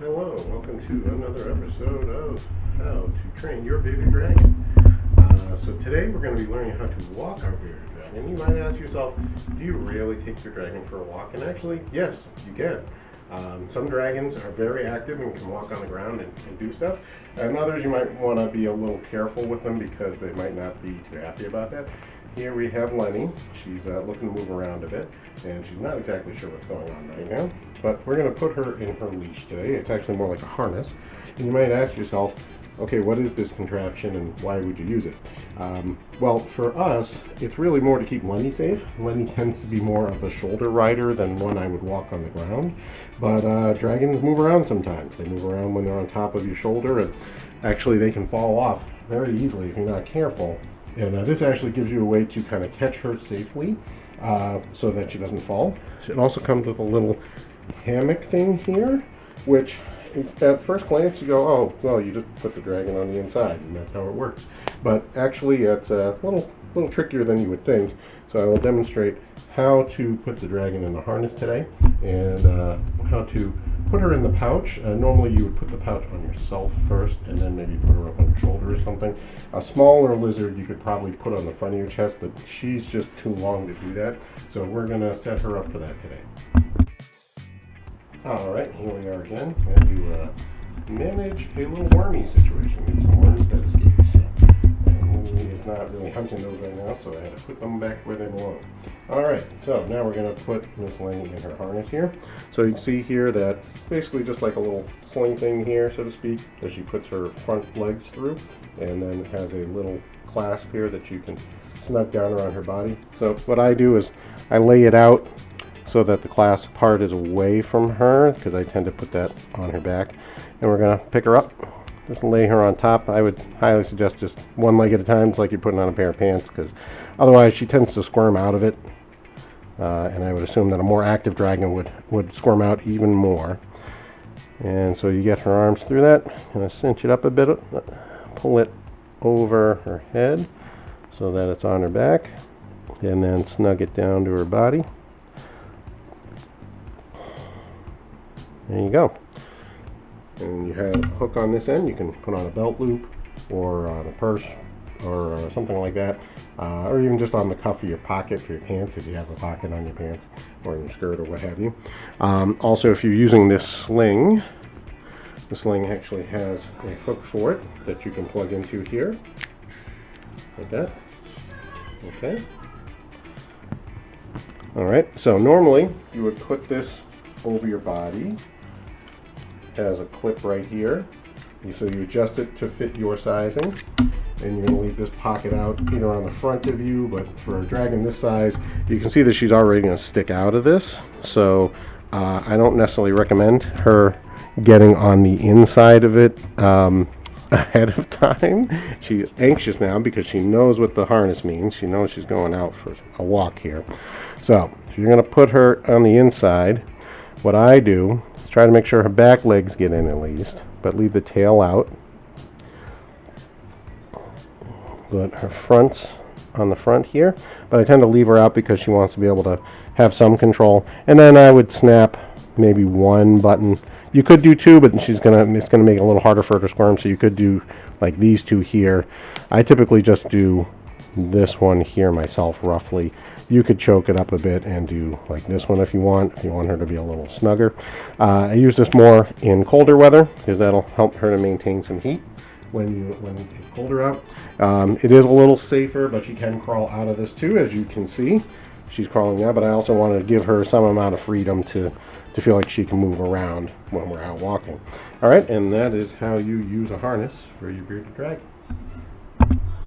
Hello, welcome to another episode of How to Train Your Bearded Dragon. So today we're going to be learning how to walk our bearded dragon. You might ask yourself, do you really take your dragon for a walk? And actually, yes, you can. Some dragons are very active and can walk on the ground and do stuff. And others you might want to be a little careful with them because they might not be too happy about that. Here we have Lenny. She's looking to move around a bit, and she's not exactly sure what's going on right now. But we're going to put her in her leash today. It's actually more like a harness. And you might ask yourself, okay, what is this contraption and why would you use it? Well, for us, it's really more to keep Lenny safe. Lenny tends to be more of a shoulder rider than one I would walk on the ground. But dragons move around sometimes. They move around when they're on top of your shoulder, and actually they can fall off very easily if you're not careful. And this actually gives you a way to kind of catch her safely so that she doesn't fall. It also comes with a little hammock thing here, which at first glance you go, oh, well, you just put the dragon on the inside, and that's how it works. But actually, it's a little trickier than you would think. So I will demonstrate how to put the dragon in the harness today, and how to put her in the pouch. Normally you would put the pouch on yourself first, and then maybe put her up on your shoulder or something. A smaller lizard you could probably put on the front of your chest, but she's just too long to do that. So we're going to set her up for that today. Alright, here we are again. We have to manage a little wormy situation. Get some worms that escape. So, and he is not really hunting those right now, so I had to put them back where they belong. Alright, so now we're going to put Miss Lenny in her harness here. So you can see here that basically just like a little sling thing here, so to speak, as she puts her front legs through, and then it has a little clasp here that you can snug down around her body. So what I do is I lay it out so that the clasp part is away from her, because I tend to put that on her back. And we're going to pick her up, just lay her on top. I would highly suggest just one leg at a time, just like you're putting on a pair of pants, because otherwise she tends to squirm out of it. And I would assume that a more active dragon would squirm out even more. And so you get her arms through that, and cinch it up a bit, pull it over her head so that it's on her back, and then snug it down to her body. There you go. And you have a hook on this end. You can put on a belt loop or on a purse or something like that, or even just on the cuff of your pocket for your pants if you have a pocket on your pants or in your skirt or what have you. Also, if you're using this sling, the sling actually has a hook for it that you can plug into here, like that. Okay. All right. So normally you would put this over your body. Has a clip right here, so you adjust it to fit your sizing, and you're going to leave this pocket out either on the front of you, but for a dragon this size you can see that she's already going to stick out of this, so I don't necessarily recommend her getting on the inside of it ahead of time. She's anxious now because she knows what the harness means. She knows she's going out for a walk here. So if you're going to put her on the inside, what I do is try to make sure her back legs get in at least, but leave the tail out. Put her fronts on the front here, but I tend to leave her out because she wants to be able to have some control. And then I would snap maybe one button. You could do two, but it's gonna make it a little harder for her to squirm, so you could do like these two here. I typically just do this one here myself roughly. You could choke it up a bit and do like this one if you want her to be a little snugger. I use this more in colder weather because that'll help her to maintain some heat when it's colder out. It is a little safer, but she can crawl out of this too, as you can see. She's crawling now, but I also wanted to give her some amount of freedom to feel like she can move around when we're out walking. All right, and that is how you use a harness for your bearded dragon.